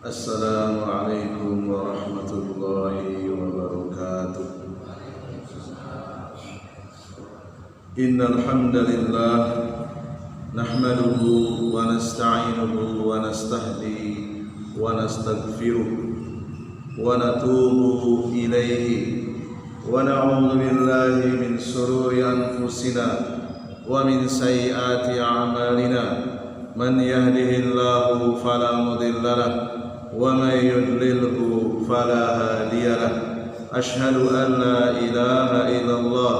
Assalamualaikum warahmatullahi wabarakatuh. Innal hamdalillah nahmaduhu wa nasta'inuhu wa nastahdi wa nastaghfiruh wa natubu ilayhi wa na'udzu billahi min shururi anfusina wa min sayyiati a'malina. Man yahdihillahu fala mudilla lahu wa may yudlilhu fala hadiya lahu. Asyhadu an la ilaha illallah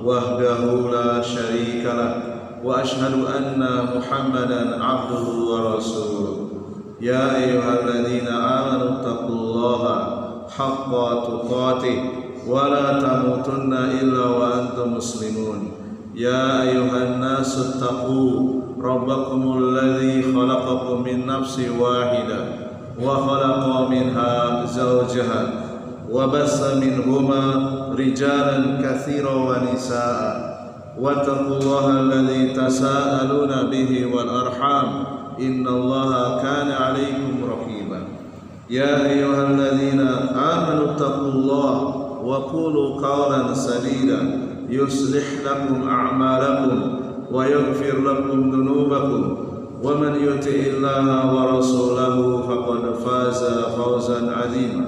wahdahu la syarika lahu wa asyhadu anna Muhammadan abduhu wa rasuluh. Ya ayyuhalladzina amanu taqullaha haqqa tuqatih wa la tamutunna illa wa antum muslimun. Ya ayyuhan nasu taqu rabbakumul ladzi khalaqakum min nafsin wahidah wa khalaqa minha zawjaha wa bassa minhuma rijalan katsiran wa nisaa'a wattaqullaha alladzi tasaaluna bihi wal arham innallaha kana 'alaikum raqiba. Ya ayyuhalladzina amanu taqullaha wa qulu qawlan sadida yuslih lakum a'malakum wa yaghfir lakum dhunubakum wa man yuti'illaha wa rasulahu faqad faza fawzan 'azima.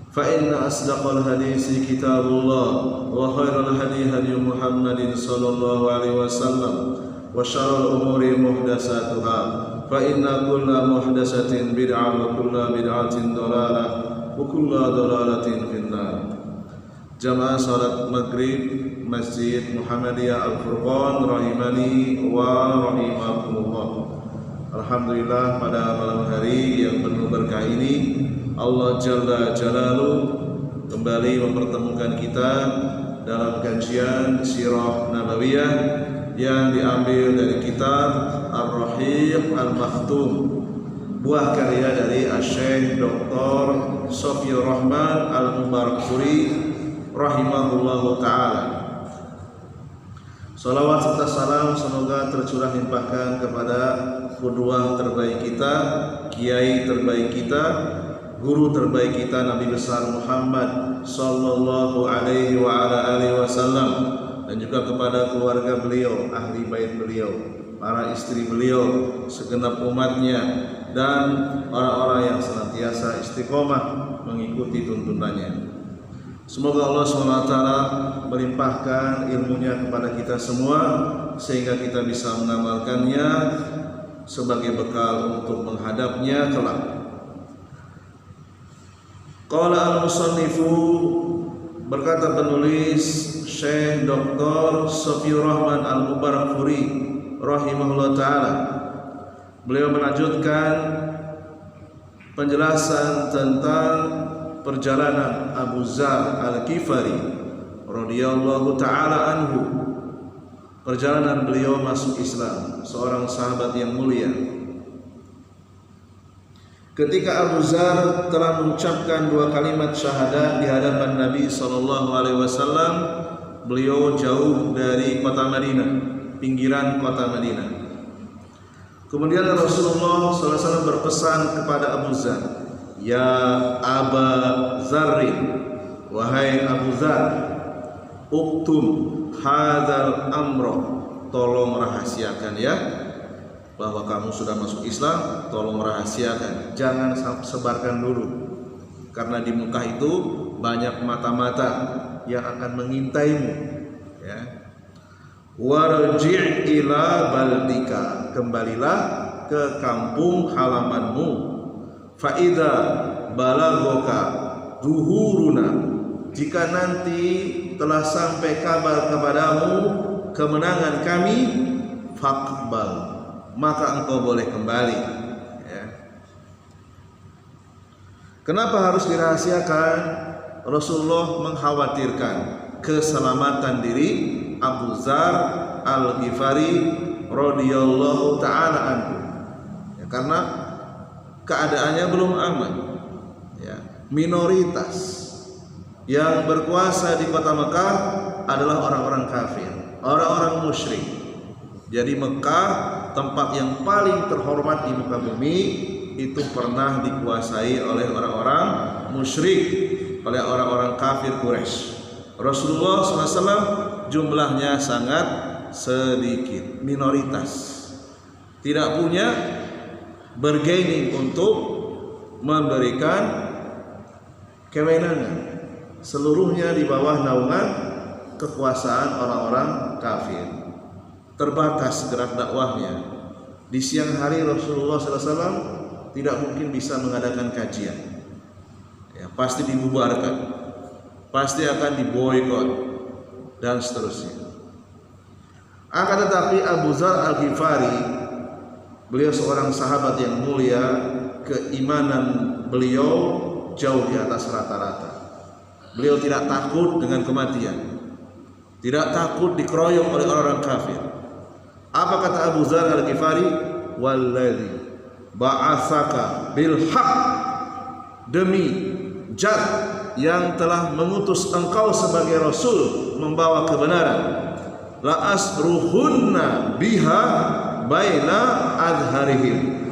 Fa inna asdaqal hadisi kitabullah wa khairal hadi hadi Muhammadin sallallahu alaihi wasallam wa syarrul umuri muhdatsatuha fa inna kulla muhdatsatin bid'ah wa kulla bid'atin dhalalah wa kulla dhalalatin finnar. Jamaah salat maghrib Masjid Muhammadiyah Al-Furqan rahimani wa rahimakumullah. Alhamdulillah, pada malam hari yang penuh berkah ini Allah Jalla Jalaluhu kembali mempertemukan kita dalam kajian Sirah Nabawiyah yang diambil dari kitab Ar-Rahiq Al-Makhtum, buah karya dari Syekh Dr. Sofiyur Rahman Al-Mubarakfuri rahimahullahu ta'ala. Salawat serta salam semoga tercurah limpahkan kepada qudwah terbaik kita, kiai terbaik kita, guru terbaik kita, Nabi besar Muhammad sallallahu alaihi wa ala alihi wasallam, dan juga kepada keluarga beliau, ahli bait beliau, para istri beliau, segenap umatnya, dan orang-orang yang senantiasa istiqomah mengikuti tuntunannya. Semoga Allah SWT melimpahkan ilmunya kepada kita semua sehingga kita bisa mengamalkannya sebagai bekal untuk menghadapnya kelak. Qala al-musannifu, berkata penulis Syekh Dr. Sofiyur Rahman Al-Mubarakfuri rahimahullah ta'ala, beliau melanjutkan penjelasan tentang perjalanan Abu Dzar Al-Ghifari radhiyallahu ta'ala anhu, perjalanan beliau masuk Islam, seorang sahabat yang mulia. Ketika Abu Dzar telah mengucapkan dua kalimat syahadat di hadapan Nabi SAW, beliau jauh dari kota Madinah, pinggiran kota Madinah. Kemudian Rasulullah SAW berpesan kepada Abu Dzar, ya Aba Dzarrin, wahai Abu Dzar, uktum hadzal amra, tolong rahasiakan ya, bahwa kamu sudah masuk Islam, tolong rahasiakan, jangan sebarkan dulu, karena di Mekah itu banyak mata-mata yang akan mengintaimu ya. Warji' ila baldika, kembalilah ke kampung halamanmu. Fa'idha balagoka duhuruna, jika nanti telah sampai kabar kepadamu kemenangan kami, faqbal, maka engkau boleh kembali ya. Kenapa harus dirahasiakan? Rasulullah mengkhawatirkan keselamatan diri Abu Dzar Al-Ghifari radhiyallahu ta'ala anhu ya, karena keadaannya belum aman ya. Minoritas yang berkuasa di kota Mekah adalah orang-orang kafir, orang-orang musyrik. Jadi Mekah tempat yang paling terhormat di muka bumi itu pernah dikuasai oleh orang-orang musyrik, oleh orang-orang kafir Quraisy. Rasulullah SAW jumlahnya sangat sedikit, minoritas, tidak punya bargaining untuk memberikan kewenangan, seluruhnya di bawah naungan kekuasaan orang-orang kafir. Terbatas gerak dakwahnya. Di siang hari Rasulullah SAW tidak mungkin bisa mengadakan kajian, ya, pasti dibubarkan, pasti akan diboikot dan seterusnya. Akan tetapi Abu Dzar Al-Ghifari, beliau seorang sahabat yang mulia, keimanan beliau jauh di atas rata-rata. Beliau tidak takut dengan kematian, tidak takut dikeroyok oleh orang-orang kafir. Apa kata Abu Dzar Al-Ghifari? Walladzi ba'atsaka bil haqq, demi Zat yang telah mengutus engkau sebagai rasul membawa kebenaran, la asruhunna biha baina adharihim,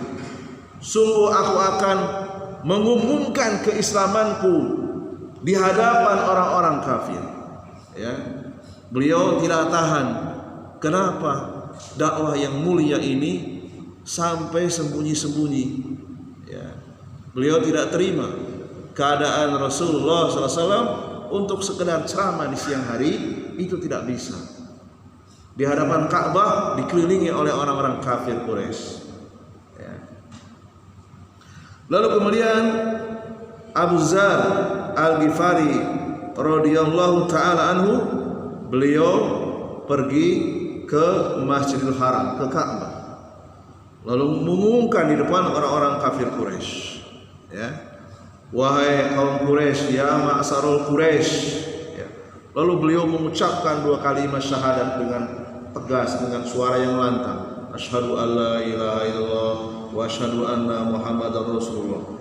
sungguh aku akan mengumumkan keislamanku di hadapan orang-orang kafir. Ya, beliau tidak tahan. Kenapa dakwah yang mulia ini sampai sembunyi-sembunyi? Ya, beliau tidak terima keadaan Rasulullah SAW untuk sekedar ceramah di siang hari, itu tidak bisa. Di hadapan Ka'bah dikelilingi oleh orang-orang kafir Quraisy. Ya. Lalu kemudian Abu Dzar Al-Ghifari radhiyallahu taala anhu, beliau pergi ke Masjidil Haram, ke Ka'bah, lalu mengumumkan di depan orang-orang kafir Quraisy, ya, wahai kaum Quraisy, ya ma'sarul Quraisy, ya. Lalu beliau mengucapkan 2 kalimat syahadat dengan tegas, dengan suara yang lantang, asyhadu alla ilaha illallah wa asyhadu anna muhammadar rasulullah.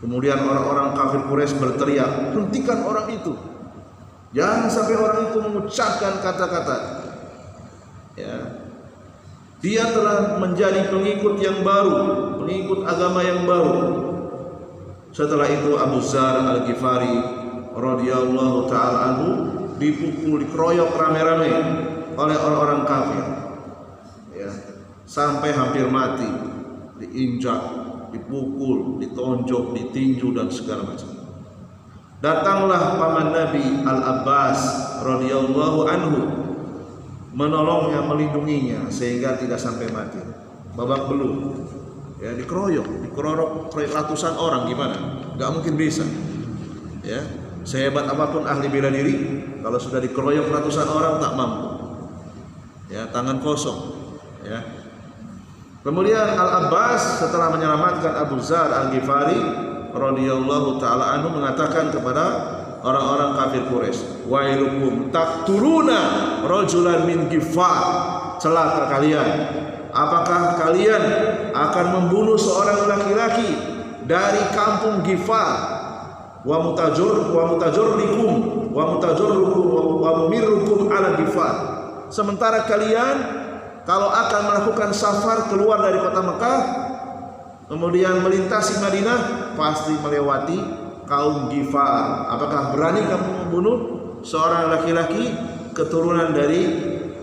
Kemudian orang-orang kafir Quraisy berteriak, hentikan orang itu, jangan sampai orang itu mengucapkan kata-kata. Ya, dia telah menjadi pengikut yang baru, pengikut agama yang baru. Setelah itu Abu Dzar Al-Ghifari radhiyallahu taala anhu dipukul, dikeroyok rame-rame oleh orang-orang kafir, ya, sampai hampir mati, diinjak, dipukul, ditonjok, ditinju dan segala macam. Datanglah paman Nabi Al-Abbas radhiyallahu anhu menolongnya, melindunginya sehingga tidak sampai mati. Babak belur, ya, dikeroyok ratusan orang, gimana? Gak mungkin bisa. Ya, sehebat apapun ahli bela diri, kalau sudah dikeroyok ratusan orang tak mampu. Ya, tangan kosong. Ya. Kemudian Al-Abbas setelah menyelamatkan Abu Dzar Al-Ghifari radhiyallahu taala anhu mengatakan kepada orang-orang kafir Quraisy, wailukum taqtuluna rajulan min Ghifar, celaka kalian, apakah kalian akan membunuh seorang laki-laki dari kampung Ghifar, wa mutajurrukum wa mumirrukum ala Ghifar, sementara kalian kalau akan melakukan safar keluar dari kota Mekah kemudian melintasi Madinah pasti melewati kaum Ghifar. Apakah berani kamu membunuh seorang laki-laki keturunan dari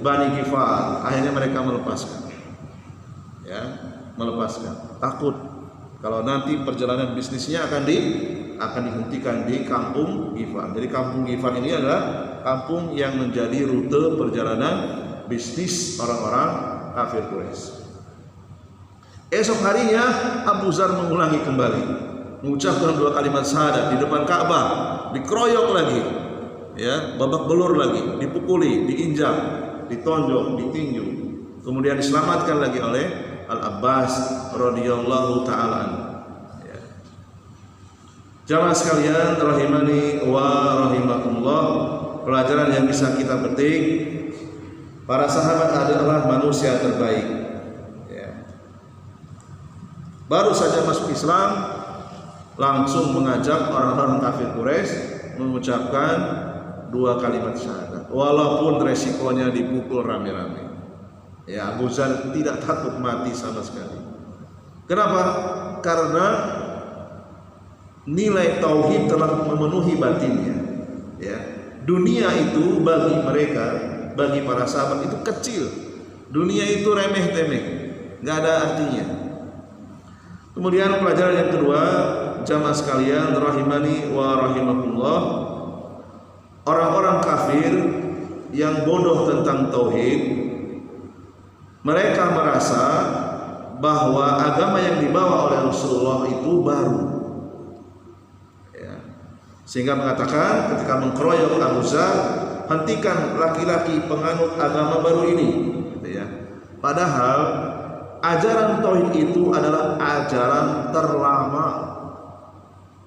Bani Ghifar? Akhirnya mereka melepaskan. Ya, melepaskan. Takut kalau nanti perjalanan bisnisnya akan dihentikan di kampung Ghifar. Jadi kampung Ghifar ini adalah kampung yang menjadi rute perjalanan bisnis orang-orang kafir Quraisy. Esok harinya Abu Dzar mengulangi kembali, mengucapkan 2 kalimat syahadat di depan Ka'bah, dikeroyok lagi, ya, babak belur lagi, dipukuli, diinjak, ditonjok, ditinju, kemudian diselamatkan lagi oleh Al-Abbas radhiyallahu taala. Ya. Jamaah sekalian rahimani wa rahimakumullah, pelajaran yang bisa kita petik, para sahabat adalah manusia terbaik. Ya. Baru saja masuk Islam langsung mengajak orang-orang kafir Quraisy mengucapkan 2 kalimat syahadat, walaupun resikonya dipukul rame-rame. Ya, Abu Dzar tidak takut mati sama sekali. Kenapa? Karena nilai tauhid telah memenuhi batinnya. Ya. Dunia itu bagi mereka, bagi para sahabat itu kecil. Dunia itu remeh-temeh, nggak ada artinya. Kemudian pelajaran yang kedua, jamaah sekalian rahimani wa rahimakumullah, orang-orang kafir yang bodoh tentang tauhid, mereka merasa bahwa agama yang dibawa oleh Rasulullah itu baru, ya. Sehingga mengatakan ketika mengkeroyok Abu Dzar, hentikan laki-laki penganut agama baru ini, gitu ya. Padahal ajaran tauhid itu adalah ajaran terlama,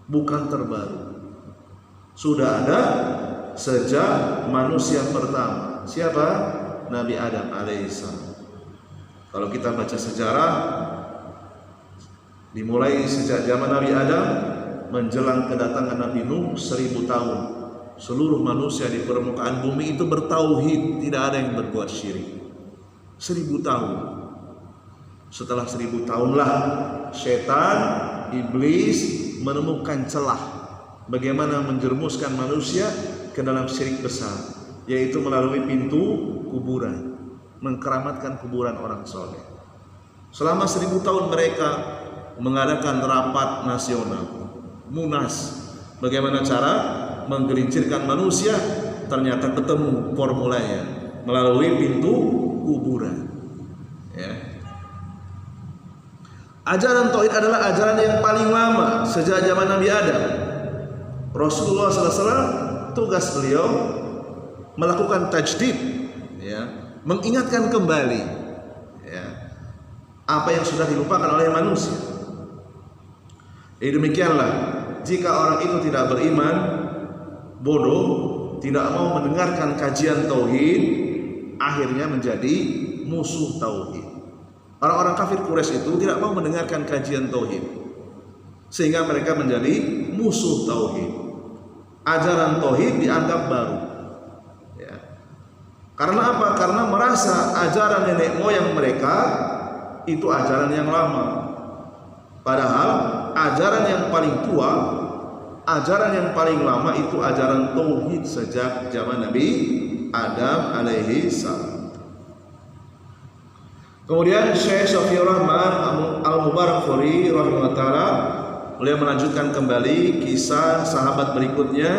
bukan terbaru. Sudah ada sejak manusia pertama. Siapa? Nabi Adam alaihissalam. Kalau kita baca sejarah, dimulai sejak zaman Nabi Adam menjelang kedatangan Nabi Nuh 1000 tahun. Seluruh manusia di permukaan bumi itu bertauhid, tidak ada yang berbuat syirik. 1000 tahun. Setelah 1000 tahunlah setan, iblis menemukan celah bagaimana menjerumuskan manusia ke dalam syirik besar, yaitu melalui pintu kuburan, mengkeramatkan kuburan orang soleh. Selama 1000 tahun mereka mengadakan rapat nasional, munas, bagaimana cara menggelincirkan manusia. Ternyata ketemu formulanya melalui pintu kuburan, ya. Ajaran tauhid adalah ajaran yang paling lama sejak zaman Nabi Adam. Rasulullah SAW tugas beliau melakukan tajdid, ya, mengingatkan kembali, ya, apa yang sudah dilupakan oleh manusia. Demikianlah jika orang itu tidak beriman, bodoh, tidak mau mendengarkan kajian tauhid, akhirnya menjadi musuh tauhid. Orang-orang kafir Quraisy itu tidak mau mendengarkan kajian tauhid, sehingga mereka menjadi musuh tauhid. Ajaran tauhid dianggap baru, ya. Karena apa? Karena merasa ajaran nenek moyang mereka itu ajaran yang lama. Padahal ajaran yang paling tua, ajaran yang paling lama itu ajaran tauhid sejak zaman Nabi Adam alaihi salam. Kemudian Syekh Syafiur Rahman Al-Mubarakfuri rahimahullah taala, beliau melanjutkan kembali kisah sahabat berikutnya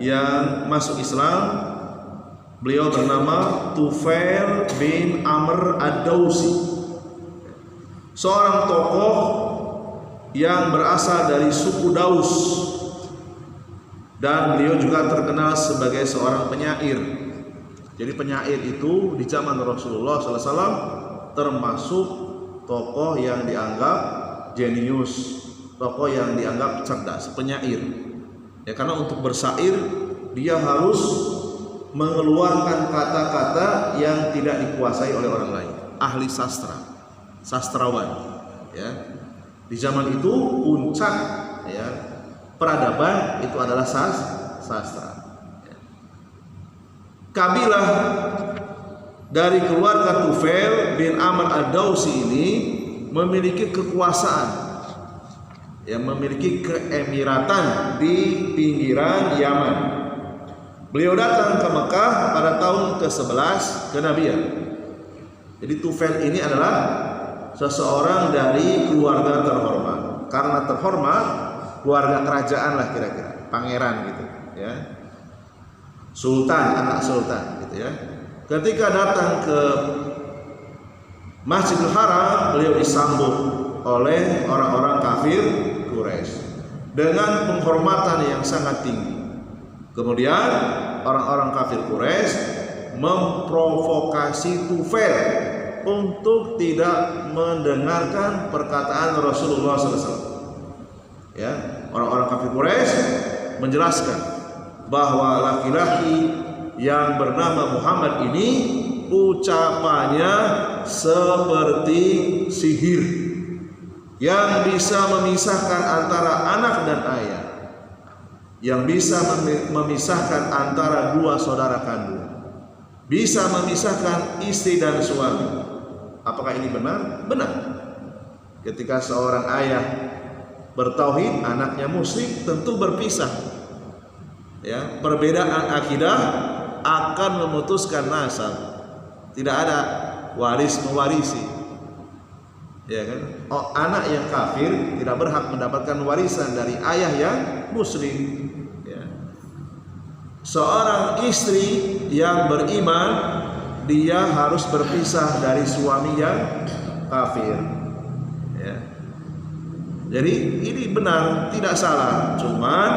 yang masuk Islam. Beliau bernama Tufail bin Amr Ad-Dausi, seorang tokoh yang berasal dari suku Daus, dan beliau juga terkenal sebagai seorang penyair. Jadi penyair itu di zaman Rasulullah SAW termasuk tokoh yang dianggap jenius, tokoh yang dianggap cerdas, penyair. Ya, karena untuk bersair dia harus mengeluarkan kata-kata yang tidak dikuasai oleh orang lain. Ahli sastra, sastrawan. Ya, di zaman itu puncak, ya, peradaban itu adalah sastra. Ya. Kabilah dari keluarga Tufail bin Amr Ad-Dausi ini memiliki kekuasaan, yang memiliki keemiratan di pinggiran Yaman. Beliau datang ke Mekah pada tahun ke-11 kenabian. Jadi Tufail ini adalah seseorang dari keluarga terhormat. Karena terhormat, keluarga kerajaan lah kira-kira, pangeran gitu, ya. Sultan, anak sultan gitu, ya. Ketika datang ke Masjidil Haram, beliau disambut oleh orang-orang kafir Quraisy dengan penghormatan yang sangat tinggi. Kemudian orang-orang kafir Quraisy memprovokasi Tufail untuk tidak mendengarkan perkataan Rasulullah SAW. Ya, orang-orang kafir Quraisy menjelaskan bahwa laki-laki yang bernama Muhammad ini ucapannya seperti sihir yang bisa memisahkan antara anak dan ayah, yang bisa memisahkan antara dua saudara kandung, bisa memisahkan istri dan suami. Apakah ini benar? Benar. Ketika seorang ayah bertauhid, anaknya musyrik, tentu berpisah. Ya, perbedaan akidah akan memutuskan nasab. Tidak ada waris mewarisi. Ya kan? Oh, anak yang kafir tidak berhak mendapatkan warisan dari ayah yang muslim. Ya. Seorang istri yang beriman, dia harus berpisah dari suami yang kafir. Ya. Jadi ini benar, tidak salah. Cuman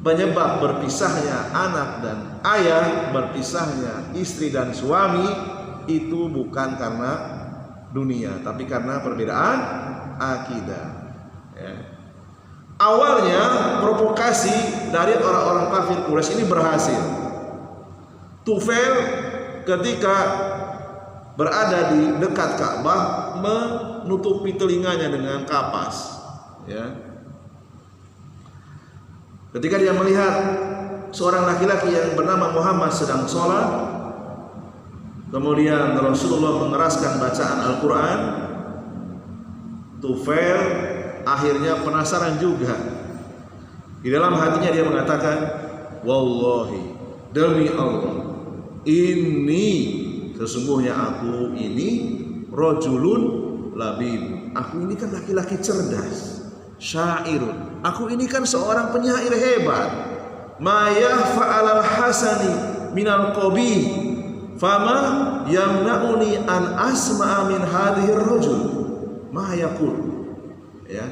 penyebab berpisahnya anak dan ayah, berpisahnya istri dan suami, itu bukan karena dunia, tapi karena perbedaan akidah. Ya. Awalnya provokasi dari orang-orang kafir Quraisy ini berhasil. Tufail ketika berada di dekat Ka'bah menutupi telinganya dengan kapas. Ya. Ketika dia melihat seorang laki-laki yang bernama Muhammad sedang sholat, kemudian Rasulullah mengeraskan bacaan Al-Quran, Tufail akhirnya penasaran juga. Di dalam hatinya dia mengatakan, wallahi, demi Allah, ini sesungguhnya aku ini rajulun labib. Aku ini kan laki-laki cerdas, syairun. Aku ini kan seorang penyair hebat. Ma yahfa'al hasani minal qabih, fama yamna'uni an asma'a min hadhihi ar-rajul ma yaqul. Ya.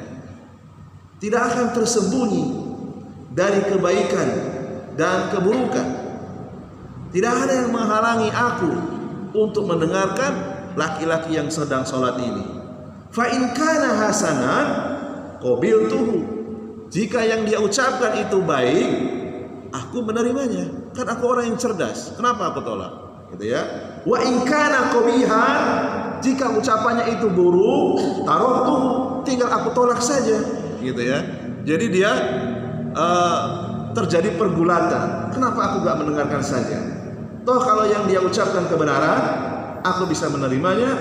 Tidak akan tersembunyi dari kebaikan dan keburukan. Tidak ada yang menghalangi aku untuk mendengarkan laki-laki yang sedang sholat ini. Fa in kana hasanan qabiltuhu. Jika yang dia ucapkan itu baik, aku menerimanya. Kan aku orang yang cerdas. Kenapa aku tolak? Gitu ya. Wa in kana qabihan, jika ucapannya itu buruk, taraktuhu, tinggal aku tolak saja. Gitu ya. Jadi dia terjadi pergulatan. Kenapa aku gak mendengarkan saja? Toh kalau yang dia ucapkan kebenaran, aku bisa menerimanya.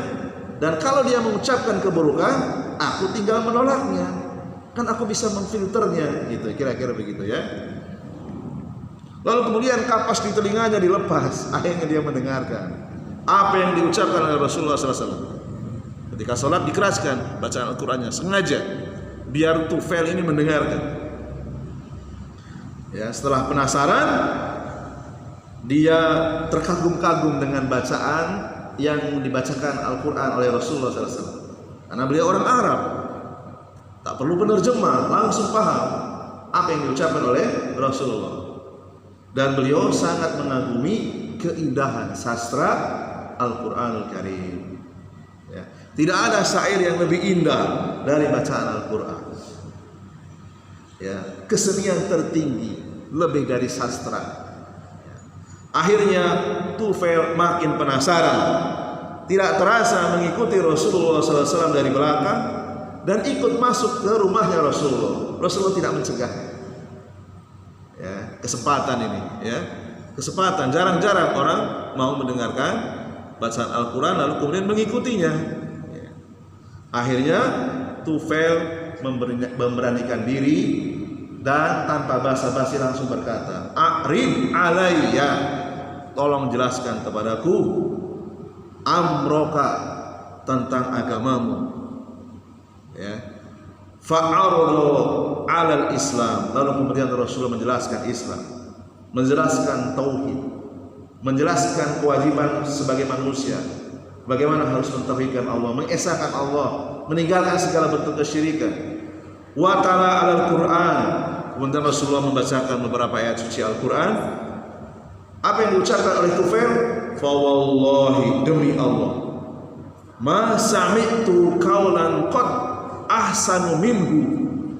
Dan kalau dia mengucapkan keburukan, aku tinggal menolaknya. Kan aku bisa memfilternya, gitu. Kira-kira begitu ya. Lalu kemudian kapas di telinganya dilepas. Akhirnya dia mendengarkan apa yang diucapkan oleh Rasulullah SAW. Ketika sholat dikeraskan bacaan Al-Qurannya, sengaja biar Tufail ini mendengarkan. Ya, setelah penasaran, dia terkagum-kagum dengan bacaan yang dibacakan Al-Quran oleh Rasulullah SAW. Karena beliau orang Arab, tak perlu penerjemah, langsung paham apa yang diucapkan oleh Rasulullah. Dan beliau sangat mengagumi keindahan sastra Al-Quranul Karim. Ya. Tidak ada syair yang lebih indah dari bacaan Al-Quran. Ya. Kesenian tertinggi lebih dari sastra. Ya. Akhirnya Tufail makin penasaran, tidak terasa mengikuti Rasulullah SAW dari belakang dan ikut masuk ke rumahnya Rasulullah. Rasulullah tidak mencegah. Ya, kesempatan ini, ya, kesempatan. Jarang-jarang orang mau mendengarkan bacaan Al-Quran lalu kemudian mengikutinya. Ya. Akhirnya Tufail memberanikan diri dan tanpa basa-basi langsung berkata, "A'rid alayya, tolong jelaskan kepadaku amroka, tentang agamamu." Ya. Fa'aradu 'alal Islam. Lalu kemudian Rasulullah menjelaskan Islam, menjelaskan tauhid, menjelaskan kewajiban sebagai manusia, bagaimana harus mentauhidkan Allah, mengesahkan Allah, meninggalkan segala bentuk kesyirikan. Wa ta'ala 'alal Qur'an. Kemudian Rasulullah membacakan beberapa ayat suci Al-Quran. Apa yang diucapkan oleh Tufail? Fa wallahi, demi Allah, ma sami'tu qaulan qad ahsanu minhu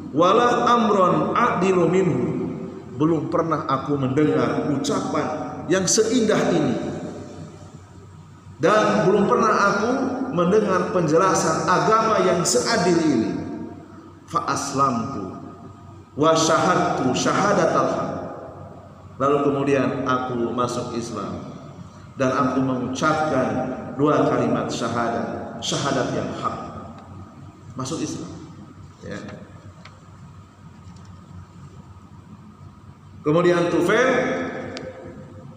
wala amron adilu minhu. Belum pernah aku mendengar ucapan yang seindah ini, dan belum pernah aku mendengar penjelasan agama yang seadil ini. Fa aslamtu wa syahadtu syahadatal haq. Lalu kemudian aku masuk Islam dan aku mengucapkan dua kalimat syahadat, syahadat yang hak. masuk Islam. Ya. Kemudian Tufail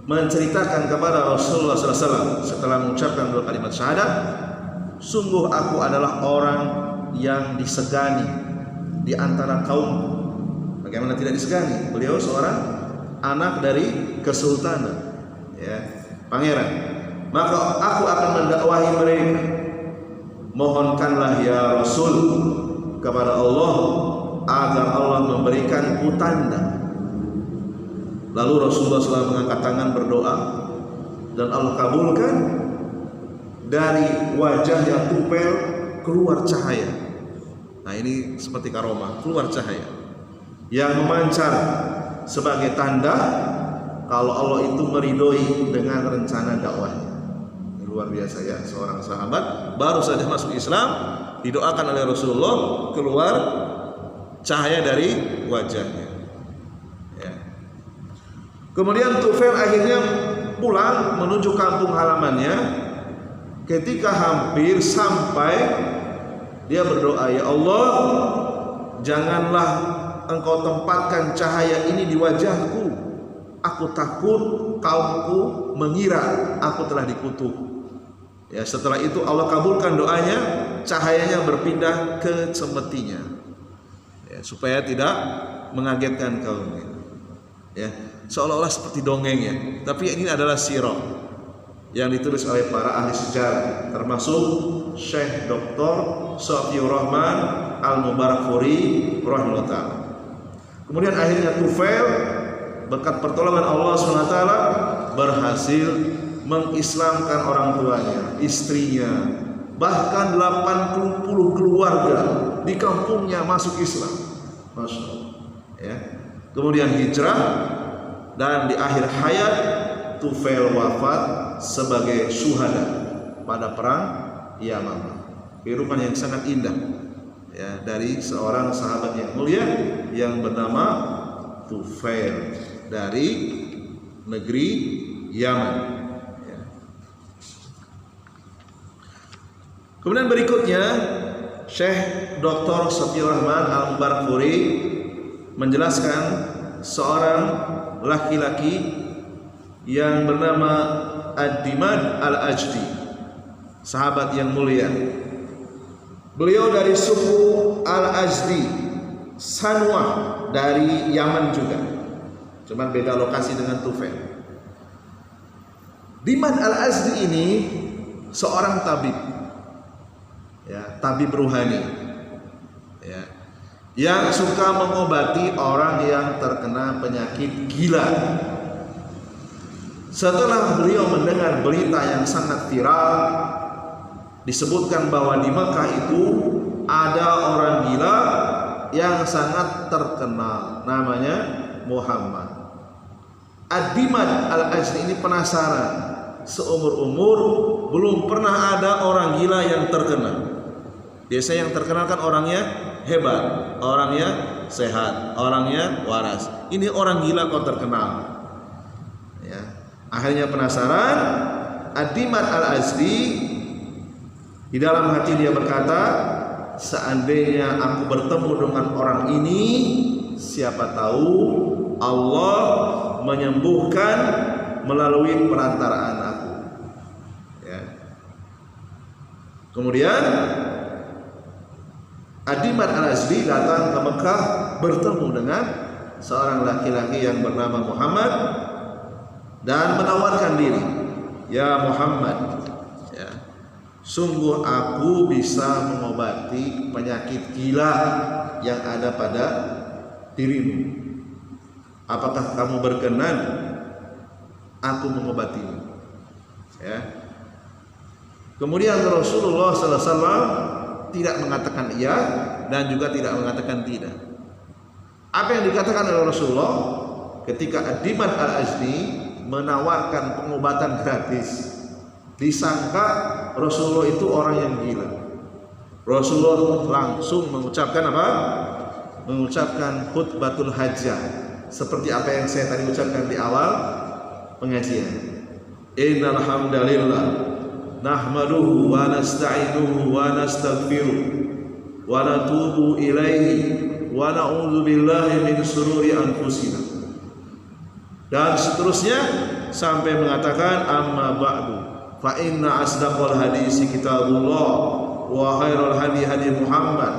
menceritakan kepada Rasulullah SAW setelah mengucapkan 2 kalimat syahadat, sungguh aku adalah orang yang disegani di antara kaum. Bagaimana tidak disegani? Beliau seorang anak dari kesultanan, ya, pangeran. Maka aku akan mendakwahi mereka. Mohonkanlah ya Rasul kepada Allah agar Allah memberikanku tanda. Lalu Rasulullah SAW mengangkat tangan berdoa dan Allah kabulkan. Dari wajahnya Tufail keluar cahaya. Nah, ini seperti karomah, keluar cahaya yang memancar sebagai tanda kalau Allah itu meridhoi dengan rencana dakwahnya. Ini luar biasa ya, seorang sahabat baru saja masuk Islam, didoakan oleh Rasulullah, keluar cahaya dari wajahnya. Kemudian Tufail akhirnya pulang menuju kampung halamannya. Ketika hampir sampai, dia berdoa, ya Allah, janganlah Engkau tempatkan cahaya ini di wajahku. Aku takut kaumku mengira aku telah dikutuk. Ya, setelah itu Allah kabulkan doanya, cahayanya berpindah ke cemetinya, ya, supaya tidak mengagetkan kaumnya. Ya, seolah-olah seperti dongeng ya, tapi ini adalah sirah yang ditulis oleh para ahli sejarah, termasuk Syekh Dr. Safiur Rahman Al-Mubarakfuri rahimahullah ta'ala. Kemudian akhirnya Tufail berkat pertolongan Allah SWT berhasil mengislamkan orang tuanya, istrinya, bahkan 80 keluarga di kampungnya masuk Islam. Masya Allah, ya. Kemudian hijrah, dan di akhir hayat Tufail wafat sebagai syuhada pada perang Yamamah. Kehidupan yang sangat indah ya dari seorang sahabat yang mulia yang bernama Tufail dari negeri Yaman. Ya. Kemudian berikutnya Syekh Dr. Safiur Rahman Al-Mubarakfuri menjelaskan seorang laki-laki yang bernama Ad-Dimad Al-Ajdi, sahabat yang mulia. Beliau dari suku Al-Ajdi, Sanwah dari Yaman juga, cuman beda lokasi dengan Tufail. Dimad Al-Ajdi ini seorang tabib, ya, tabib ruhani, ya, yang suka mengobati orang yang terkena penyakit gila. Setelah beliau mendengar berita yang sangat viral, disebutkan bahwa di Mekah itu ada orang gila yang sangat terkenal, namanya Muhammad. Ad-Dimad Al-Ajdi ini penasaran, seumur-umur belum pernah ada orang gila yang terkenal. Biasanya yang terkenal kan orangnya hebat, orangnya sehat, orangnya waras. Ini orang gila kok terkenal. Ya. Akhirnya penasaran, Ad-Dimad Al-Ajdi di dalam hati dia berkata, seandainya aku bertemu dengan orang ini, siapa tahu Allah menyembuhkan melalui perantaraan aku. Ya. Kemudian Ad-Dimad Al-Ajdi datang ke Mekah bertemu dengan seorang laki-laki yang bernama Muhammad dan menawarkan diri, ya Muhammad, ya, sungguh aku bisa mengobati penyakit gila yang ada pada dirimu. Apakah kamu berkenan aku mengobatimu? Ya. Kemudian Rasulullah SAW tidak mengatakan iya dan juga tidak mengatakan tidak. Apa yang dikatakan oleh Rasulullah ketika Ad-Dimad Al-Ajdi menawarkan pengobatan gratis? Disangka Rasulullah itu orang yang gila. Rasulullah langsung mengucapkan apa? Mengucapkan khutbatul hajjah, seperti apa yang saya tadi ucapkan di awal pengajian. Innal hamdalillah nahmaduhu wa nasta'inuhu wa nastaghfiruh wa natubu ilaihi wa na'udzu billahi min syururi anfusina. Dan seterusnya sampai mengatakan amma ba'du fa inna asdaqal hadisi kitabullah wa khairal hadi hadi Muhammad,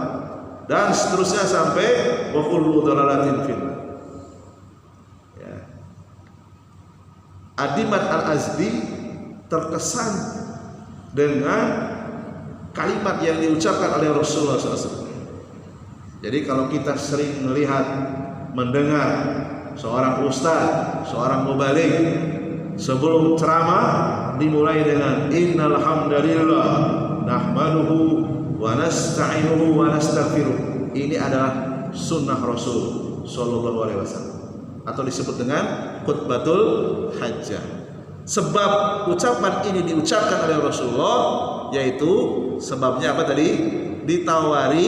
dan seterusnya sampai wa kullu dhalalatin fil. Ya. Ad-Dimad Al-Azdi terkesan dengan kalimat yang diucapkan oleh Rasulullah SAW. Jadi kalau kita sering melihat, mendengar seorang ustaz, seorang mubaligh sebelum ceramah dimulai dengan innal hamdalillah nahmaduhu wa nasta'inuhu wa nastaghfiruh. Ini adalah sunnah Rasul sallallahu alaihi wasallam, atau disebut dengan khutbatul hajjah. Sebab ucapan ini diucapkan oleh Rasulullah, yaitu sebabnya apa tadi? Ditawari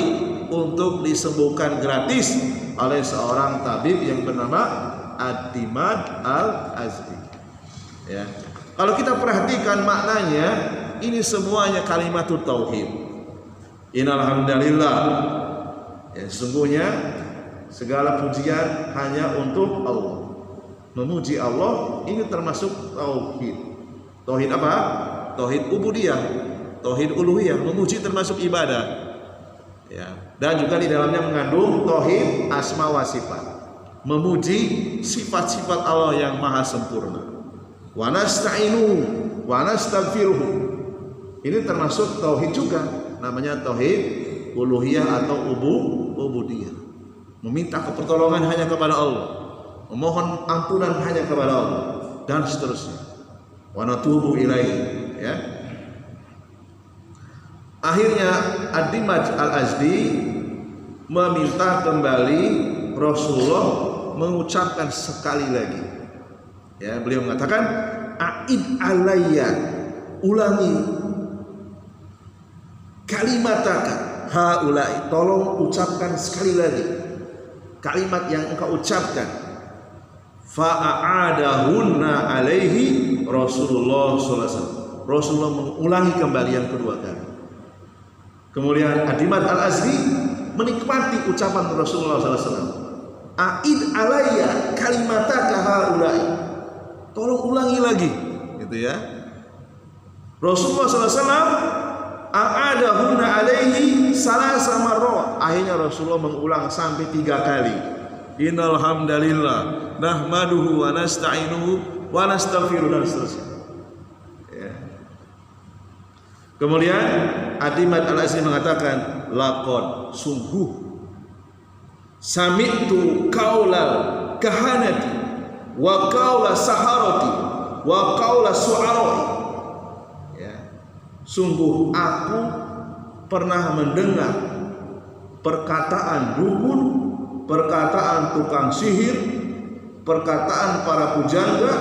untuk disembuhkan gratis oleh seorang tabib yang bernama Ad-Dimad Al-Azdi. Ya. Kalau kita perhatikan maknanya, ini semuanya kalimatut tauhid. Innal hamdalillah. Ya, sesungguhnya segala pujian hanya untuk Allah. Memuji Allah ini termasuk tauhid. Tauhid apa? Tauhid ubudiyah, tauhid uluhiyah. Memuji termasuk ibadah. Ya. Dan juga di dalamnya mengandung tauhid asma wa sifat, memuji sifat-sifat Allah yang maha sempurna. Wa nasta'inu wa nastaghfiruh. Ini termasuk tauhid juga, namanya tauhid uluhiyah atau ubudiyah. Meminta pertolongan hanya kepada Allah, memohon ampunan hanya kepada Allah, dan seterusnya. Wa natubu ilaihi, ya. Akhirnya Ad-Dimad Al-Azdi meminta kembali Rasulullah mengucapkan sekali lagi. Ya, beliau mengatakan a'id alayya, ulangi kalimataka haulai, tolong ucapkan sekali lagi kalimat yang engkau ucapkan. Fa'adahunna alaihi Rasulullah sallallahu alaihi wasallam. Rasulullah mengulangi kembali yang kedua kali. Kemudian Ad-Dimad Al-Azdi menikmati ucapan Rasulullah SAW. A'id alayya kalimataka haulai, tolong ulangi lagi, gitu ya. Rasulullah SAW a'adahunna alaihi salasa marrat. Akhirnya Rasulullah mengulang sampai 3 kali. Innal hamdalillah nahmaduhu wa nasta'inuhu wa nastaghfiruh, dan seterusnya. Ya. Kemudian Ad-Dimad Al-Azdi mengatakan laqad, sungguh sami'tu qaulal kahanati wa qaula saharati wa qaula su'arati. Ya. Sungguh aku pernah mendengar perkataan dukun, perkataan tukang sihir, perkataan para pujangga,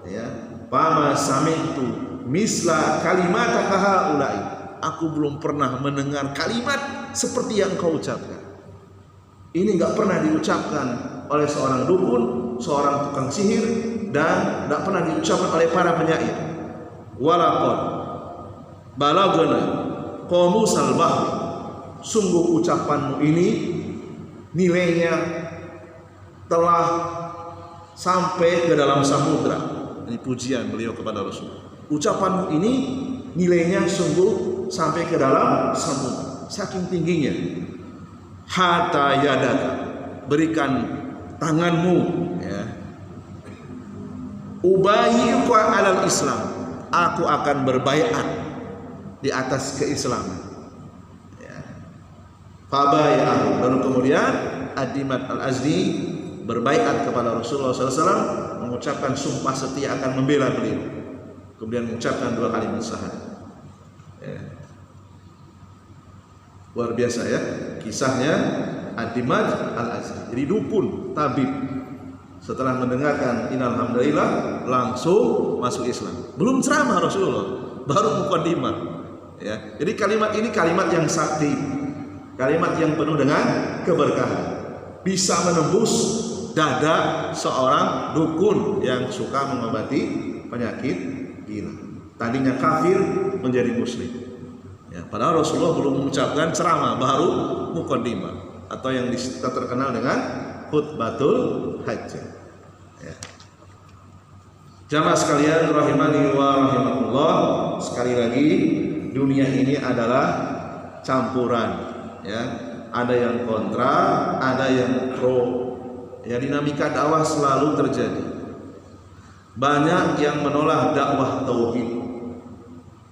ya. Pama sami'tu misla kalimataka haulai, aku belum pernah mendengar kalimat seperti yang kau ucapkan. Ini enggak pernah diucapkan oleh seorang dukun, seorang tukang sihir, dan enggak pernah diucapkan oleh para penyair. Walaqad balagana qamusal bahr, sungguh ucapanmu ini nilainya telah sampai ke dalam samudra. Ini pujian beliau kepada Rasul. Ucapanmu ini nilainya sungguh sampai ke dalam samudra, saking tingginya. Hatta yadaka, berikan tanganmu, ya. Ubayyuka alal Islam, aku akan berbaiat di atas keislaman. Ya. Fabayah, lalu kemudian Ad-Dimad Al-Azdi berbaiat kepada Rasulullah SAW, mengucapkan sumpah setia akan membela beliau. Kemudian mengucapkan 2 kalimat syahadat. Ya. Luar biasa ya kisahnya Ad-Dimad Al-Azdi. Jadi dukun, tabib, setelah mendengarkan innal hamdalillah langsung masuk Islam. Belum ceramah Rasulullah, baru muqaddimah. Ya. Jadi kalimat ini kalimat yang sakti, kalimat yang penuh dengan keberkahan, bisa menembus dada seorang dukun yang suka mengobati penyakit gila. Tadinya kafir menjadi muslim. Ya, padahal Rasulullah belum mengucapkan ceramah, baru muqaddimah atau yang kita terkenal dengan khutbatul hajjah. Ya. Jamaah sekalian rahimani wa rahimakumullah, sekali lagi dunia ini adalah campuran, ya. Ada yang kontra, ada yang pro. Ya, dinamika dakwah selalu terjadi. Banyak yang menolak dakwah tauhid.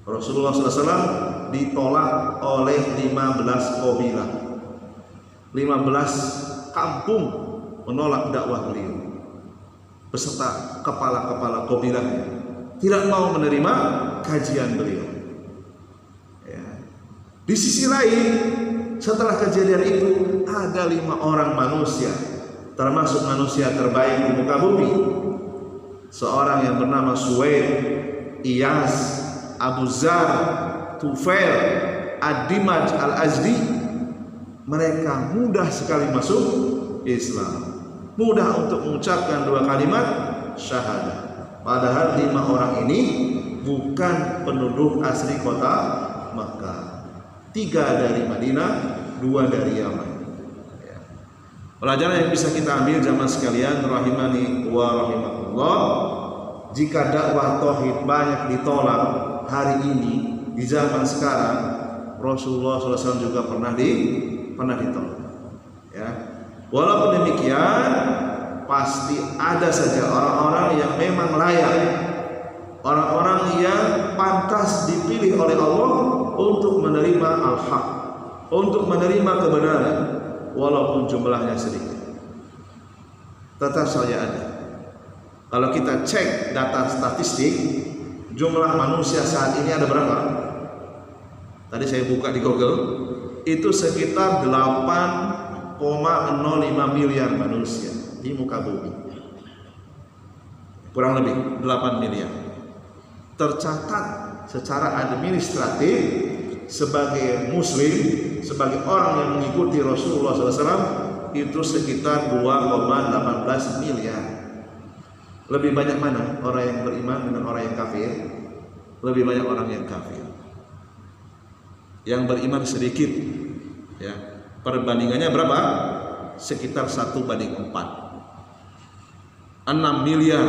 Rasulullah SAW ditolak oleh 15 qabilah. 15 kampung menolak dakwah beliau beserta kepala-kepala qabilahnya, tidak mau menerima kajian beliau. Ya. Di sisi lain, setelah kejadian itu ada 5 orang manusia, termasuk manusia terbaik di muka bumi, seorang yang bernama Suwaid, Iyas, Abu Zar, Tufail, Ad-Dimaj Al-Azdi. Mereka mudah sekali masuk Islam, mudah untuk mengucapkan 2 kalimat syahadah. Padahal 5 orang ini bukan penduduk asli kota Makkah. 3 dari Madinah, 2 dari Yaman. Ya. Pelajaran yang bisa kita ambil jamaah sekalian rahimani wa rahimakumullah, jika dakwah tauhid banyak ditolak hari ini di zaman sekarang, Rasulullah SAW juga pernah ditolak. Ya. Walaupun demikian, pasti ada saja orang-orang yang memang layak, orang-orang yang pantas dipilih oleh Allah untuk menerima al-haq, untuk menerima kebenaran, walaupun jumlahnya sedikit. Tetap saja ada. Kalau kita cek data statistik, jumlah manusia saat ini ada berapa? Tadi saya buka di Google, itu sekitar 8,05 miliar manusia di muka bumi. Kurang lebih 8 miliar. Tercatat secara administratif sebagai muslim, sebagai orang yang mengikuti Rasulullah SAW, itu sekitar 2,18 miliar. Lebih banyak mana orang yang beriman dengan orang yang kafir? Lebih banyak orang yang kafir. Yang beriman sedikit. Ya, perbandingannya berapa? Sekitar 1:4. 6 miliar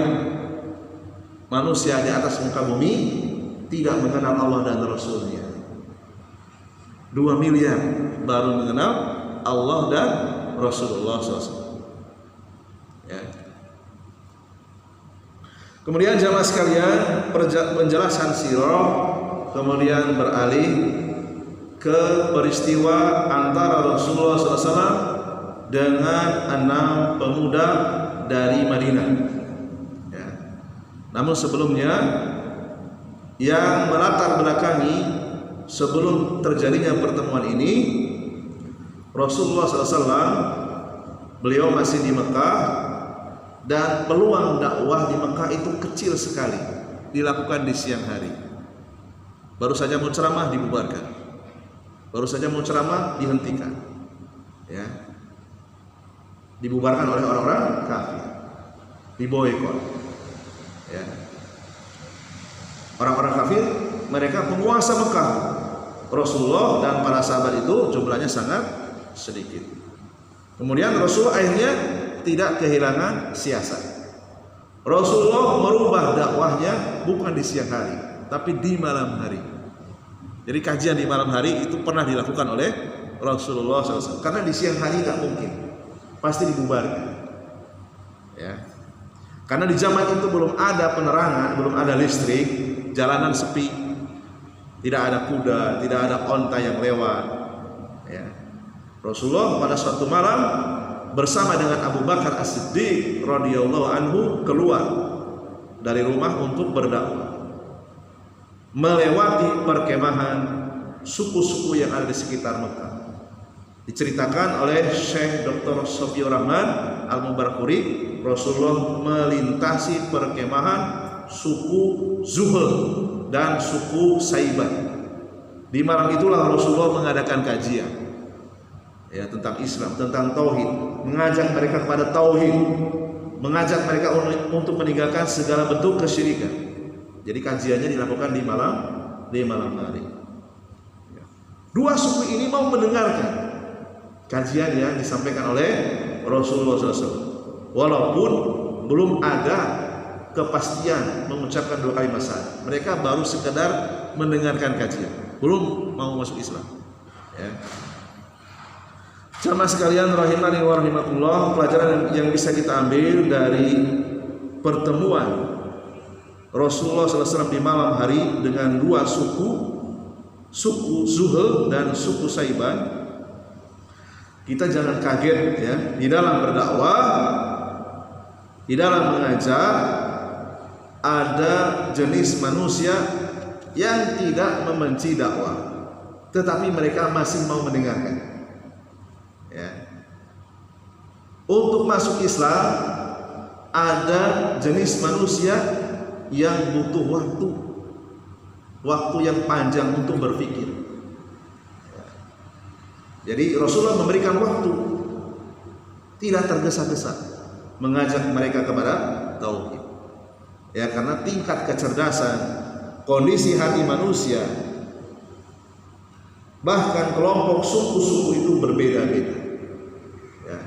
manusia di atas muka bumi tidak mengenal Allah dan Rasulnya. 2 miliar baru mengenal Allah dan Rasulullah SAW. Ya. Kemudian jamaah sekalian, penjelasan sirah kemudian beralih ke peristiwa antara Rasulullah SAW dengan 6 pemuda dari Madinah. Ya. Namun sebelumnya, yang melatar belakangi sebelum terjadinya pertemuan ini, Rasulullah SAW beliau masih di Mekah dan peluang dakwah di Mekah itu kecil sekali, dilakukan di siang hari. Baru saja mau ceramah dibubarkan, baru saja mau ceramah dihentikan, ya, dibubarkan oleh orang-orang kafir, diboikot. Ya. Orang-orang kafir, mereka penguasa Mekah. Rasulullah dan para sahabat itu jumlahnya sangat sedikit. Kemudian Rasulullah akhirnya tidak kehilangan siasat. Rasulullah merubah dakwahnya bukan di siang hari, tapi di malam hari. Jadi kajian di malam hari itu pernah dilakukan oleh Rasulullah SAW. Karena di siang hari tidak mungkin, pasti dibubarkan. Ya. Karena di zaman itu belum ada penerangan, belum ada listrik, jalanan sepi, tidak ada kuda, tidak ada onta yang lewat. Ya. Rasulullah pada suatu malam bersama dengan Abu Bakar As-Siddiq radhiyallahu anhu keluar dari rumah untuk berdakwah, melewati perkemahan suku-suku yang ada di sekitar Mekah. Diceritakan oleh Syekh Dr. Sofiur Rahman Al-Mubarakuri, Rasulullah melintasi perkemahan suku Zuhul dan suku Saibah. Di malam itulah Rasulullah mengadakan kajian, ya, tentang Islam, tentang tauhid, mengajak mereka kepada tauhid, mengajak mereka untuk meninggalkan segala bentuk kesyirikan. Jadi kajiannya dilakukan di malam hari. Dua suku ini mau mendengarkan kajian yang disampaikan oleh Rasulullah SAW, walaupun belum ada kepastian mengucapkan dua kalimat syahadat. Mereka baru sekedar mendengarkan kajian, belum mau masuk Islam. Ya. Jamaah sekalian rahimani wa rahimakumullah, pelajaran yang bisa kita ambil dari pertemuan Rasulullah SAW di malam hari dengan dua suku Zuhul dan suku Saiban. Kita jangan kaget ya, di dalam berdakwah, di dalam mengajar, ada jenis manusia yang tidak membenci dakwah, tetapi mereka masih mau mendengarkan. Ya. Untuk masuk Islam, ada jenis manusia yang butuh waktu yang panjang untuk berpikir. Jadi Rasulullah memberikan waktu, tidak tergesa-gesa mengajak mereka kepada tauhid. Ya, karena tingkat kecerdasan, kondisi hati manusia, bahkan kelompok suku-suku itu berbeda-beda. Ya,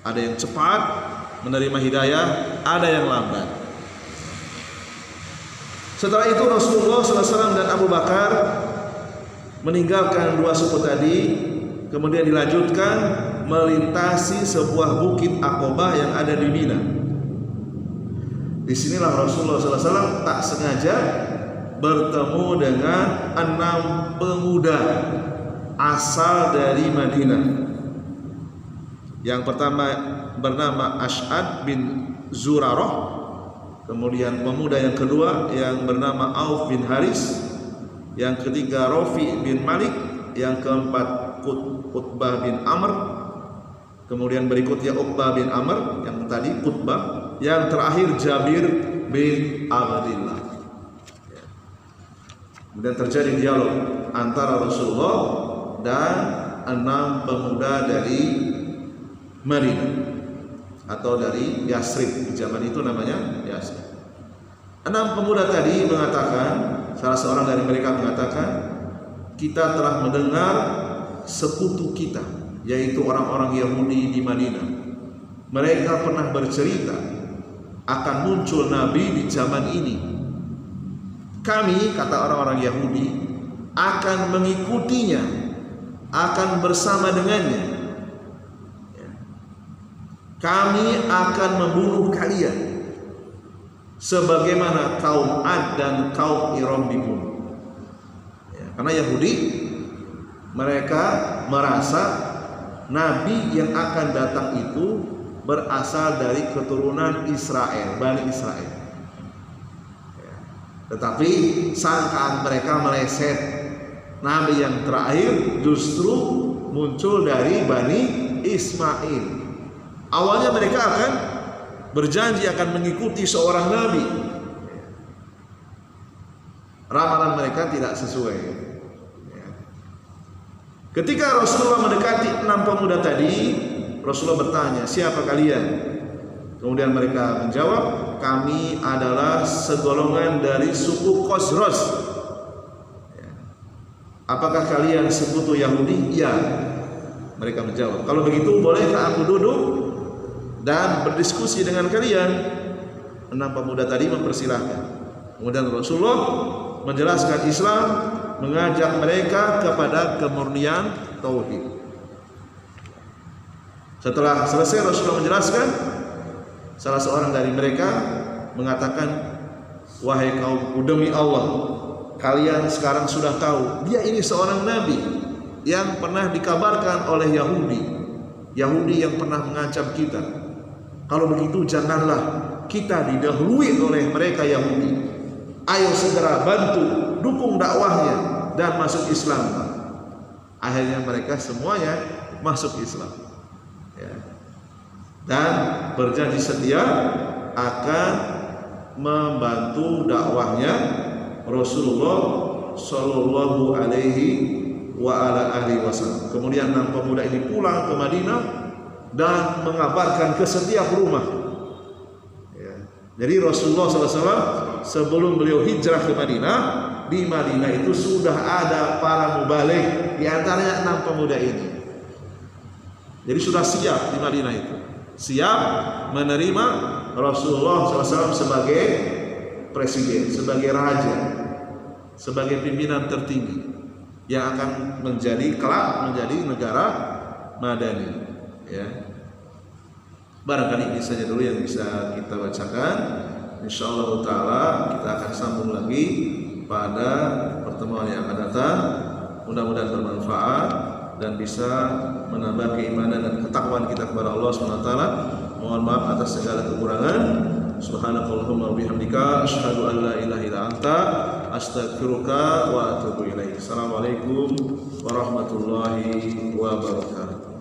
ada yang cepat menerima hidayah, ada yang lambat. Setelah itu Rasulullah SAW dan Abu Bakar meninggalkan dua suku tadi. Kemudian dilanjutkan melintasi sebuah bukit Aqabah yang ada di Mina. Disinilah Rasulullah SAW tak sengaja bertemu dengan 6 pemuda asal dari Madinah. Yang pertama bernama Ash'ad bin Zurarah, kemudian pemuda yang kedua yang bernama Auf bin Haris, yang ketiga Rafi bin Malik, yang keempat Qutbah bin Amr, kemudian berikutnya Uqbah bin Amr, yang tadi Qutbah, yang terakhir Jabir bin Abdillah. Kemudian terjadi dialog antara Rasulullah dan 6 pemuda dari Madinah atau dari Yasrib. Di zaman itu namanya Yasrib. 6 pemuda tadi mengatakan, salah seorang dari mereka mengatakan, kita telah mendengar sekutu kita, yaitu orang-orang Yahudi di Madinah. Mereka pernah bercerita akan muncul Nabi di zaman ini. Kami, kata orang-orang Yahudi, akan mengikutinya, akan bersama dengannya. Kami akan membunuh kalian sebagaimana kaum Ad dan kaum Iram dibunuh. Karena Yahudi, mereka merasa Nabi yang akan datang itu berasal dari keturunan Israel, Bani Israel. Tetapi sangkaan mereka meleset. Nabi yang terakhir justru muncul dari Bani Ismail. Awalnya mereka akan berjanji akan mengikuti seorang Nabi. Ramalan mereka tidak sesuai. Ketika Rasulullah mendekati 6 pemuda tadi, Rasulullah bertanya, siapa kalian? Kemudian mereka menjawab, kami adalah segolongan dari suku Khazraj. Apakah kalian sekutu Yahudi? Ya. Mereka menjawab, kalau begitu bolehkah aku duduk dan berdiskusi dengan kalian? 6 pemuda tadi mempersilahkan. Kemudian Rasulullah menjelaskan Islam, mengajak mereka kepada kemurnian tauhid. Setelah selesai Rasulullah menjelaskan, salah seorang dari mereka mengatakan, wahai kaumku, demi Allah, kalian sekarang sudah tahu dia ini seorang nabi yang pernah dikabarkan oleh Yahudi yang pernah mengancam kita. Kalau begitu janganlah kita didahului oleh mereka Yahudi. Ayo segera bantu, dukung dakwahnya dan masuk Islam. Akhirnya mereka semuanya masuk Islam, ya. Dan berjanji setia akan membantu dakwahnya Rasulullah Shallallahu Alaihi Wasallam. Kemudian 6 pemuda ini pulang ke Madinah dan mengabarkan ke setiap rumah. Jadi Rasulullah SAW sebelum beliau hijrah ke Madinah, di Madinah itu sudah ada para mubaligh, di antaranya 6 pemuda ini. Jadi sudah siap di Madinah itu, siap menerima Rasulullah SAW sebagai presiden, sebagai raja, sebagai pimpinan tertinggi yang akan kelak menjadi negara Madani. Ya, barangkali ini saja dulu yang bisa kita bacakan. Insyaallah taala kita akan sambung lagi pada pertemuan yang akan datang. Mudah-mudahan bermanfaat dan bisa menambah keimanan dan ketakwaan kita kepada Allah Subhanahu wa taala. Mohon maaf atas segala kekurangan. Subhanakallahumma wa bihamdika asyhadu an la ilaha illa anta astaghfiruka wa atubu ilaik. Assalamualaikum warahmatullahi wabarakatuh.